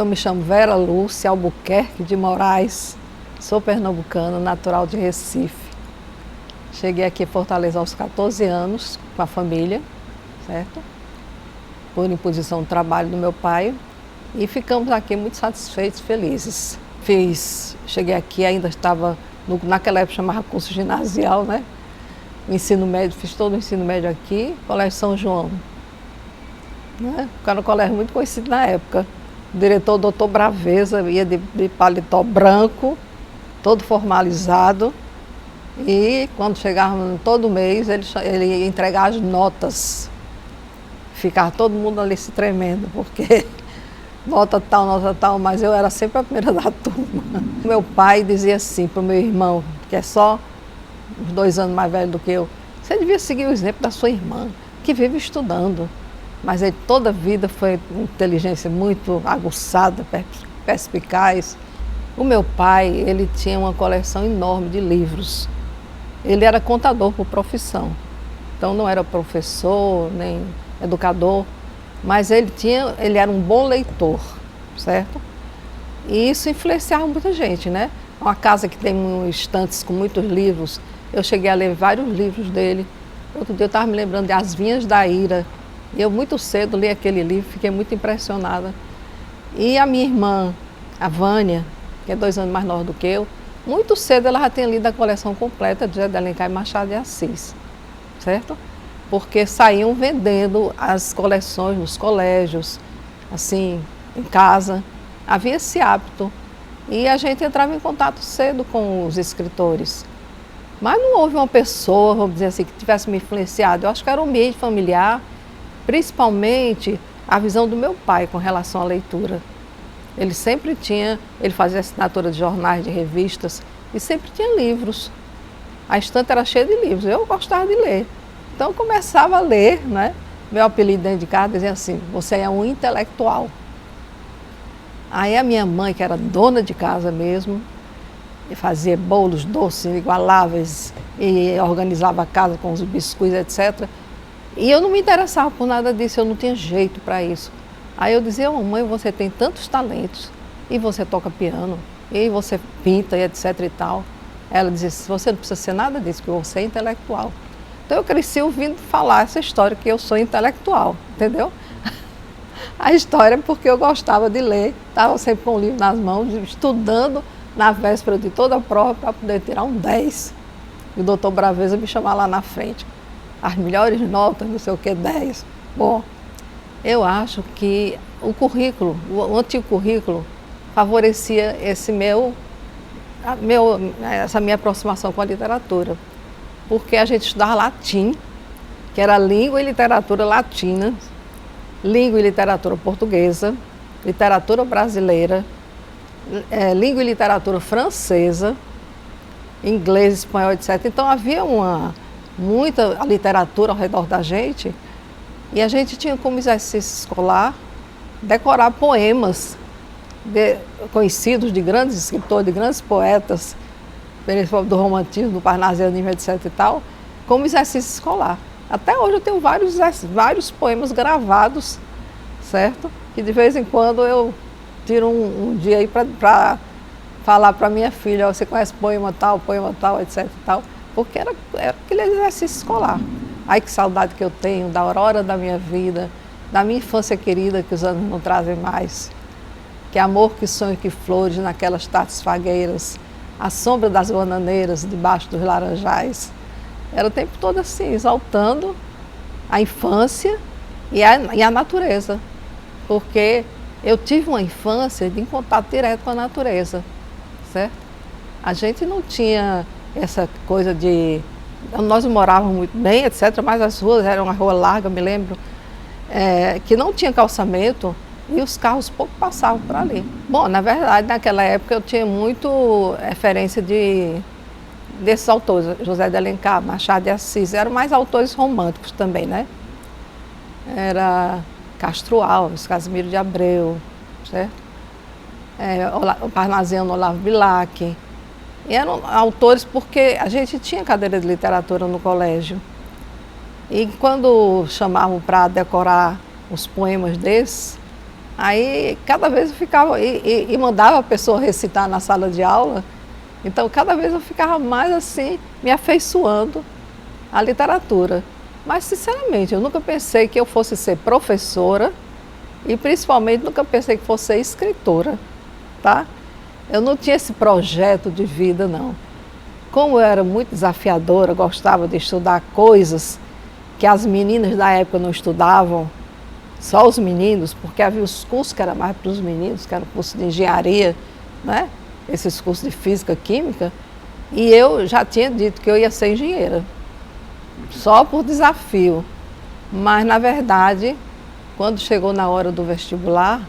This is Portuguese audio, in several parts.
Eu me chamo Vera Lúcia Albuquerque de Moraes, sou pernambucana, natural de Recife. Cheguei aqui em Fortaleza aos 14 anos com a família, certo? Por imposição do trabalho do meu pai, e ficamos aqui muito satisfeitos, felizes. Cheguei aqui, ainda estava, naquela época chamava curso ginasial, né? O ensino médio, fiz todo o ensino médio aqui, Colégio São João. Né? Era um colégio muito conhecido na época. O diretor, o doutor Braveza, ia de paletó branco, todo formalizado. E quando chegávamos todo mês, ele ia entregar as notas. Ficava todo mundo ali se tremendo, porque nota tal, mas eu era sempre a primeira da turma. Meu pai dizia assim para o meu irmão, que é só uns 2 anos mais velho do que eu: você devia seguir o exemplo da sua irmã, que vive estudando. Mas ele toda a vida foi uma inteligência muito aguçada, perspicaz. O meu pai, ele tinha uma coleção enorme de livros. Ele era contador por profissão, então não era professor, nem educador, mas ele era um bom leitor, certo? E isso influenciava muita gente, né? Uma casa que tem estantes com muitos livros, eu cheguei a ler vários livros dele. Outro dia eu estava me lembrando de As Vinhas da Ira. Eu muito cedo li aquele livro, fiquei muito impressionada. E a minha irmã, a Vânia, que é 2 anos mais nova do que eu, muito cedo ela já tinha lido a coleção completa de José de Alencar e Machado de Assis, certo? Porque saíam vendendo as coleções nos colégios, assim, em casa. Havia esse hábito. E a gente entrava em contato cedo com os escritores. Mas não houve uma pessoa, vamos dizer assim, que tivesse me influenciado. Eu acho que era o ambiente familiar, principalmente a visão do meu pai com relação à leitura. Ele fazia assinatura de jornais, de revistas, e sempre tinha livros. A estante era cheia de livros, eu gostava de ler. Então eu começava a ler, né? Meu apelido dentro de casa dizia assim: você é um intelectual. Aí a minha mãe, que era dona de casa mesmo, e fazia bolos doces inigualáveis, e organizava a casa com os biscoitos, etc. E eu não me interessava por nada disso, eu não tinha jeito para isso. Aí eu dizia: mamãe, você tem tantos talentos, e você toca piano, e você pinta, e etc e tal. Ela dizia: você não precisa ser nada disso, porque você é intelectual. Então eu cresci ouvindo falar essa história, que eu sou intelectual, entendeu? A história é porque eu gostava de ler, estava sempre com o livro nas mãos, estudando na véspera de toda a prova para poder tirar um 10. E o doutor Braveza me chamar lá na frente: as melhores notas, não sei o que, 10. Bom, eu acho que o antigo currículo favorecia essa minha aproximação com a literatura. Porque a gente estudava latim, que era língua e literatura latina, língua e literatura portuguesa, literatura brasileira, língua e literatura francesa, inglês, espanhol, etc. Então havia muita literatura ao redor da gente, e a gente tinha como exercício escolar decorar poemas conhecidos de grandes escritores, de grandes poetas, do romantismo, do parnasianismo, etc. e tal, como exercício escolar. Até hoje eu tenho vários poemas gravados, certo? Que de vez em quando eu tiro um dia aí para falar para minha filha: você conhece poema tal, etc. e tal, porque era aquele exercício escolar. Ai, que saudade que eu tenho da aurora da minha vida, da minha infância querida, que os anos não trazem mais. Que amor, que sonho, que flores naquelas tardes fagueiras, a sombra das bananeiras debaixo dos laranjais. Era o tempo todo assim, exaltando a infância e a natureza, porque eu tive uma infância em contato direto com a natureza, certo? A gente não tinha essa coisa de... Nós morávamos muito bem, etc., mas as ruas eram uma rua larga, me lembro, que não tinha calçamento, e os carros pouco passavam por ali. Bom, na verdade, naquela época eu tinha muito referência desses autores, José de Alencar, Machado de Assis, eram mais autores românticos também, né? Era Castro Alves, Casimiro de Abreu, certo? O parnasiano Olavo Bilac. E eram autores porque a gente tinha cadeira de literatura no colégio. E quando chamavam para decorar os poemas desses, Aí, cada vez eu ficava, e mandava a pessoa recitar na sala de aula, então cada vez eu ficava mais assim, me afeiçoando à literatura. Mas, sinceramente, eu nunca pensei que eu fosse ser professora e, principalmente, nunca pensei que fosse ser escritora, tá? Eu não tinha esse projeto de vida, não. Como eu era muito desafiadora, gostava de estudar coisas que as meninas da época não estudavam, só os meninos, porque havia os cursos que eram mais para os meninos, que era o curso de engenharia, né? Esses cursos de física, química, e eu já tinha dito que eu ia ser engenheira, só por desafio. Mas, na verdade, quando chegou na hora do vestibular,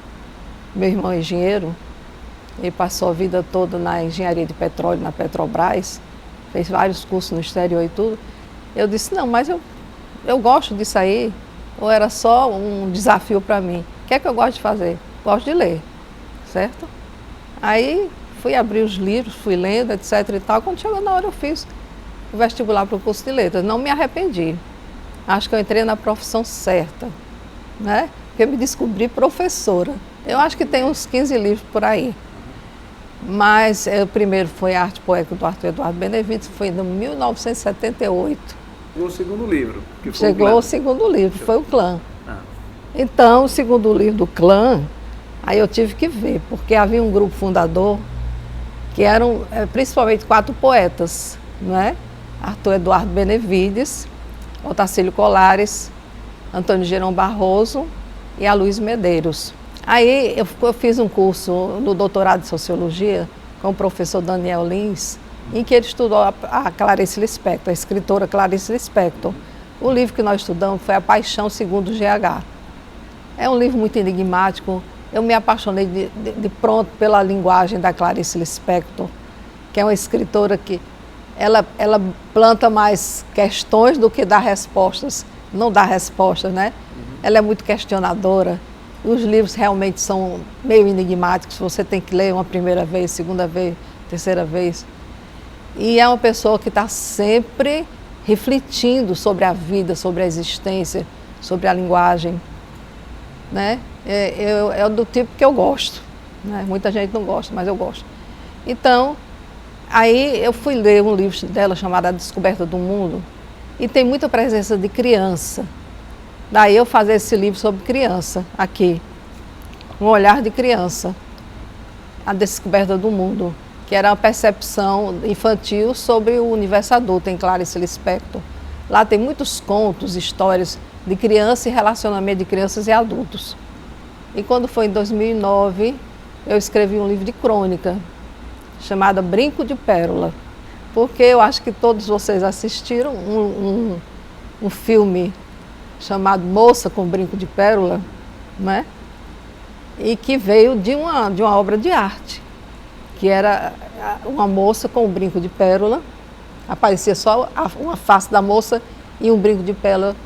meu irmão é engenheiro, ele passou a vida toda na engenharia de petróleo, na Petrobras, fez vários cursos no exterior e tudo. Eu disse, não, mas eu gosto disso aí, ou era só um desafio para mim? O que é que eu gosto de fazer? Gosto de ler, certo? Aí fui abrir os livros, fui lendo, etc e tal. Quando chegou na hora eu fiz o vestibular para o curso de letras. Não me arrependi. Acho que eu entrei na profissão certa, né? Porque eu me descobri professora. Eu acho que tem uns 15 livros por aí. Mas o primeiro foi Arte Poética do Arthur Eduardo Benevides, foi em 1978. E o segundo livro? Que foi Chegou o segundo livro, foi o Clã. Então, o segundo livro do Clã, aí eu tive que ver, porque havia um grupo fundador que eram principalmente 4 poetas, não é? Arthur Eduardo Benevides, Otacílio Colares, Antônio Girão Barroso e Aloysio Medeiros. Aí eu fiz um curso no doutorado de Sociologia com o professor Daniel Lins, em que ele estudou a Clarice Lispector, a escritora Clarice Lispector. O livro que nós estudamos foi A Paixão Segundo o GH. É um livro muito enigmático. Eu me apaixonei de pronto pela linguagem da Clarice Lispector, que é uma escritora que ela planta mais questões do que dá respostas. Não dá respostas, né? Ela é muito questionadora. Os livros realmente são meio enigmáticos, você tem que ler uma primeira vez, segunda vez, terceira vez. E é uma pessoa que está sempre refletindo sobre a vida, sobre a existência, sobre a linguagem, né? É do tipo que eu gosto, né? Muita gente não gosta, mas eu gosto. Então, aí eu fui ler um livro dela chamado A Descoberta do Mundo, e tem muita presença de criança. Daí eu fazer esse livro sobre criança, aqui, um olhar de criança, A Descoberta do Mundo, que era uma percepção infantil sobre o universo adulto, em Clarice Lispector. Lá tem muitos contos, histórias de criança e relacionamento de crianças e adultos. E quando foi em 2009, eu escrevi um livro de crônica, chamado Brinco de Pérola, porque eu acho que todos vocês assistiram um filme chamado Moça com Brinco de Pérola, né? E que veio de uma obra de arte, que era uma moça com um brinco de pérola, aparecia só uma face da moça e um brinco de pérola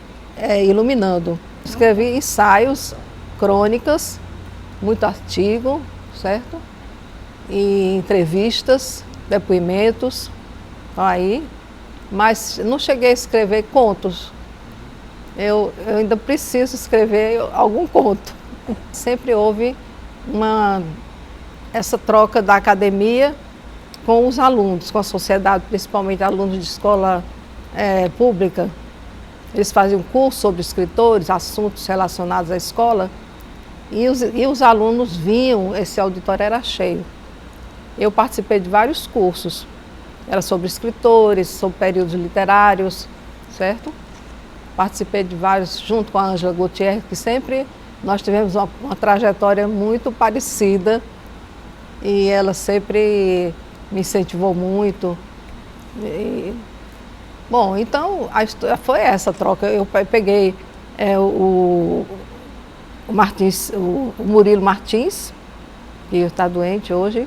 iluminando. Escrevi ensaios, crônicas, muito artigo, certo? E entrevistas, depoimentos, aí, mas não cheguei a escrever contos. Eu ainda preciso escrever algum conto. Sempre houve essa troca da academia com os alunos, com a sociedade, principalmente alunos de escola pública. Eles faziam curso sobre escritores, assuntos relacionados à escola, e os alunos vinham, esse auditório era cheio. Eu participei de vários cursos, era sobre escritores, sobre períodos literários, certo? Participei de vários, junto com a Ângela Gutierrez, que sempre nós tivemos uma trajetória muito parecida, e ela sempre me incentivou muito. Bom, então a história foi essa troca. Eu peguei o Murilo Martins, que está doente hoje.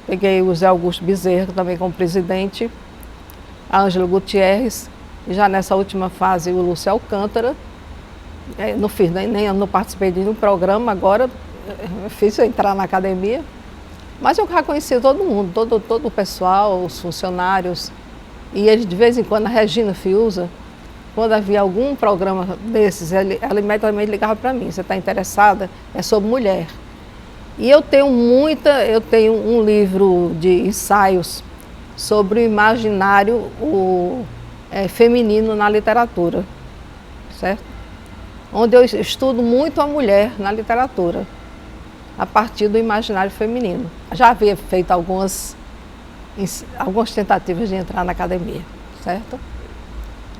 Peguei o Zé Augusto Bezerra, também como presidente, a Ângela Gutierrez, e já nessa última fase o Lúcio Alcântara. Não fiz, não participei de nenhum programa, agora é difícil entrar na academia. Mas eu já conhecia todo mundo, todo o pessoal, os funcionários. E eles, de vez em quando, a Regina Fiuza, quando havia algum programa desses, ela imediatamente ligava para mim, você está interessada? É sobre mulher. E eu tenho um livro de ensaios sobre o imaginário feminino na literatura, certo? Onde eu estudo muito a mulher na literatura, a partir do imaginário feminino. Já havia feito algumas tentativas de entrar na academia, certo?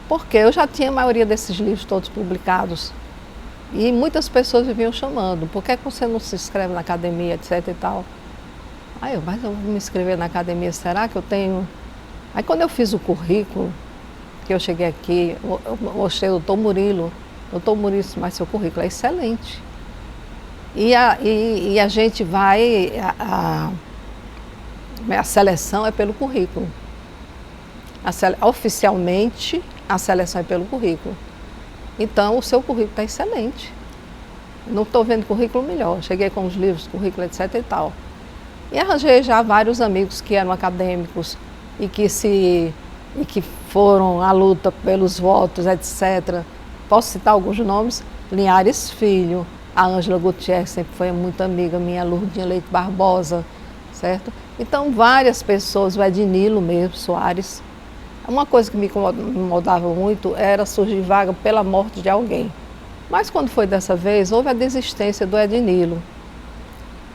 Porque eu já tinha a maioria desses livros todos publicados e muitas pessoas me vinham chamando, por que você não se inscreve na academia, etc e tal. Mas eu vou me inscrever na academia, será que eu tenho... Aí quando eu fiz o currículo, que eu cheguei aqui, eu mostrei ao doutor Murilo, mas seu currículo é excelente. E a gente vai, a seleção é pelo currículo. Oficialmente, a seleção é pelo currículo. Então, o seu currículo está excelente. Não estou vendo currículo melhor. Cheguei com os livros, currículo, etc e tal. E arranjei já vários amigos que eram acadêmicos e que foram à luta pelos votos, etc. Posso citar alguns nomes? Linhares Filho, a Ângela Gutierrez, sempre foi muito amiga minha, Lourdinha Leite Barbosa, certo? Então, várias pessoas, o Ednilo mesmo, Soares. Uma coisa que me incomodava muito era surgir vaga pela morte de alguém. Mas quando foi dessa vez, houve a desistência do Ednilo.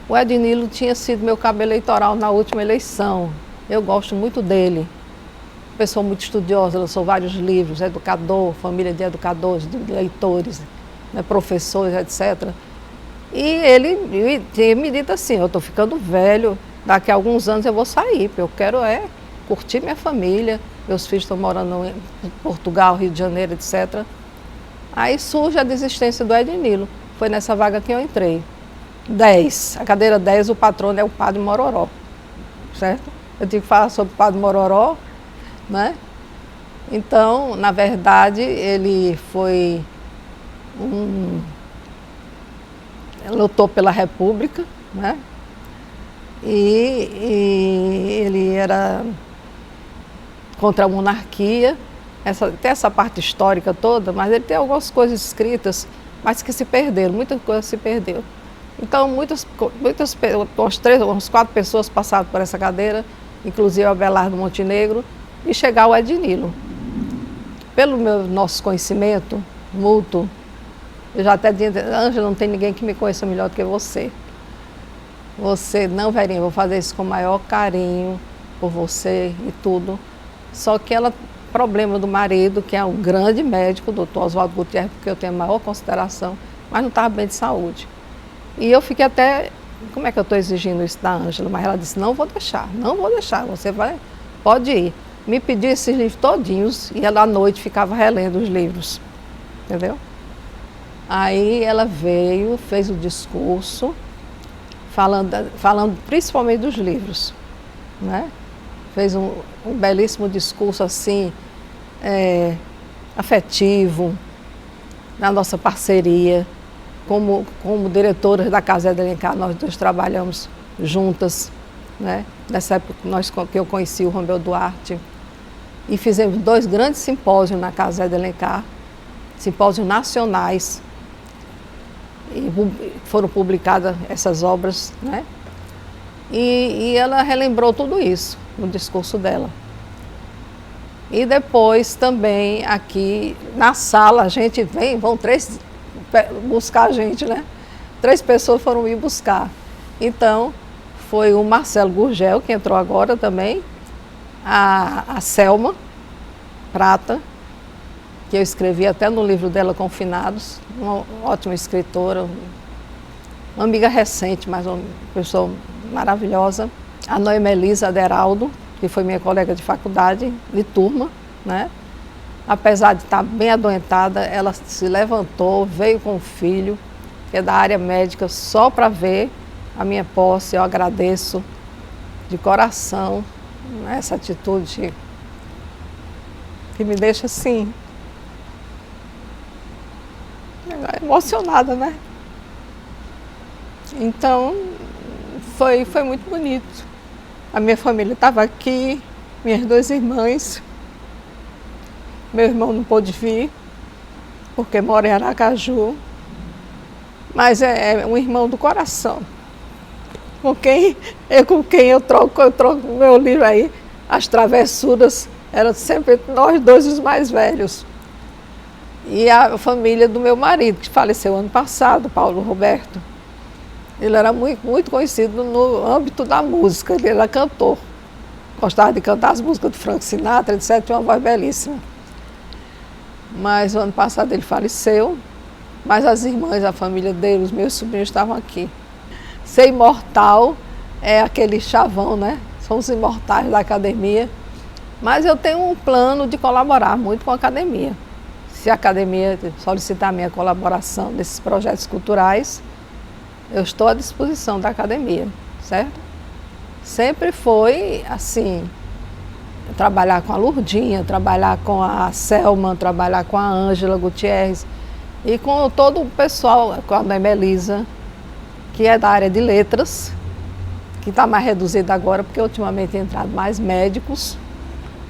O Ednilo tinha sido meu cabo eleitoral na última eleição. Eu gosto muito dele. Pessoa muito estudiosa, lançou vários livros, educador, família de educadores, de leitores, né, professores, etc. E ele tinha me dito assim, eu estou ficando velho, daqui a alguns anos eu vou sair, porque eu quero curtir minha família, meus filhos estão morando em Portugal, Rio de Janeiro, etc. Aí surge a desistência do Ednilo, foi nessa vaga que eu entrei. 10, a cadeira 10, o patrono é o Padre Mororó, certo? Eu tive que falar sobre o Padre Mororó, né? Então, na verdade, ele lutou pela República, né? E ele era contra a monarquia, tem essa parte histórica toda, mas ele tem algumas coisas escritas, mas que se perderam, muita coisa se perdeu. Então, umas 4 pessoas passaram por essa cadeira, inclusive o Abelardo Montenegro, e chegar o Ednilo. Pelo nosso conhecimento mútuo, eu já até disse, Ângela, não tem ninguém que me conheça melhor do que você. Você, não, Verinha, vou fazer isso com o maior carinho por você e tudo. Só que problema do marido, que é um grande médico, o doutor Oswaldo Gutierrez, porque eu tenho a maior consideração, mas não estava bem de saúde. E eu fiquei até, como é que eu estou exigindo isso da Ângela? Mas ela disse, não vou deixar, você pode ir. Me pediu esses livros todinhos e ela à noite ficava relendo os livros, entendeu? Aí ela veio, fez o discurso, falando principalmente dos livros, né? Fez um belíssimo discurso assim, afetivo, na nossa parceria. Como diretoras da Casa de Alencar, nós dois trabalhamos juntas, né? Nessa época que eu conheci o Romeu Duarte. E fizemos 2 grandes simpósios na Casa de Alencar, simpósios nacionais. E foram publicadas essas obras, né? E ela relembrou tudo isso no discurso dela. E depois também aqui na sala, a gente vão 3 buscar a gente, né? 3 pessoas foram me buscar. Então, foi o Marcelo Gurgel, que entrou agora também, a Selma Prata, que eu escrevi até no livro dela, Confinados, uma ótima escritora, uma amiga recente, mas uma pessoa maravilhosa. A Noemelisa Aderaldo, que foi minha colega de faculdade, de turma, né? Apesar de estar bem adoentada, ela se levantou, veio com o filho, que é da área médica, só para ver a minha posse. Eu agradeço de coração essa atitude que me deixa assim, emocionada, né? Então, foi muito bonito. A minha família estava aqui, minhas 2 irmãs. Meu irmão não pôde vir, porque mora em Aracaju. Mas é um irmão do coração. Com quem eu troco meu livro aí. As travessuras, eram sempre nós dois os mais velhos. E a família do meu marido, que faleceu ano passado, Paulo Roberto. Ele era muito conhecido no âmbito da música, ele era cantor. Gostava de cantar as músicas do Frank Sinatra, etc. Tinha uma voz belíssima. Mas o ano passado ele faleceu, mas as irmãs, a família dele, os meus sobrinhos estavam aqui. Ser imortal é aquele chavão, né? São os imortais da academia. Mas eu tenho um plano de colaborar muito com a academia. Se a academia solicitar a minha colaboração nesses projetos culturais, eu estou à disposição da academia, certo? Sempre foi assim, trabalhar com a Lurdinha, trabalhar com a Selma, trabalhar com a Ângela Gutierrez e com todo o pessoal, com a Melisa, que é da área de letras, que está mais reduzida agora, porque ultimamente tem entrado mais médicos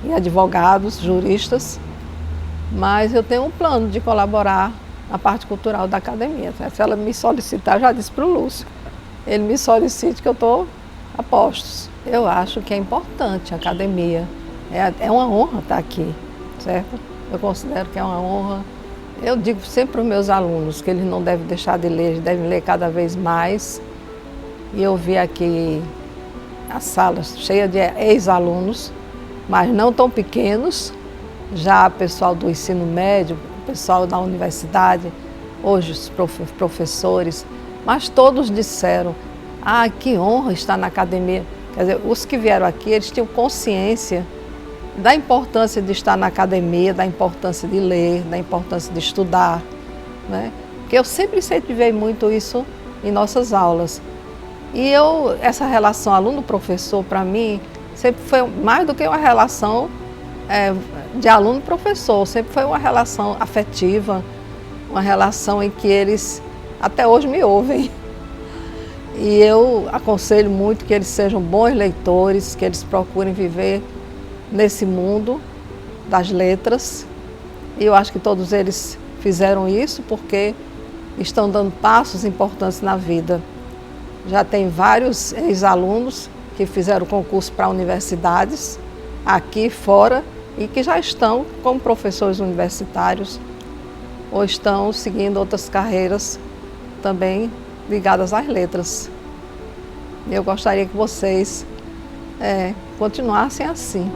e advogados, juristas, mas eu tenho um plano de colaborar na parte cultural da academia. Se ela me solicitar, eu já disse para o Lúcio, ele me solicite que eu estou a postos. Eu acho que é importante a academia, é uma honra estar aqui, certo? Eu considero que é uma honra. Eu digo sempre para os meus alunos que eles não devem deixar de ler, eles devem ler cada vez mais. E eu vi aqui a sala cheia de ex-alunos, mas não tão pequenos, já pessoal do ensino médio, pessoal da universidade, hoje os professores, mas todos disseram, que honra estar na academia. Quer dizer, os que vieram aqui, eles tinham consciência da importância de estar na academia, da importância de ler, da importância de estudar, né? Porque eu sempre incentivei muito isso em nossas aulas. E essa relação aluno-professor, para mim, sempre foi mais do que uma relação de aluno-professor, sempre foi uma relação afetiva, uma relação em que eles até hoje me ouvem. E eu aconselho muito que eles sejam bons leitores, que eles procurem viver nesse mundo das letras. E eu acho que todos eles fizeram isso porque estão dando passos importantes na vida. Já tem vários ex-alunos que fizeram concurso para universidades, aqui fora, e que já estão como professores universitários ou estão seguindo outras carreiras também ligadas às letras. Eu gostaria que vocês continuassem assim.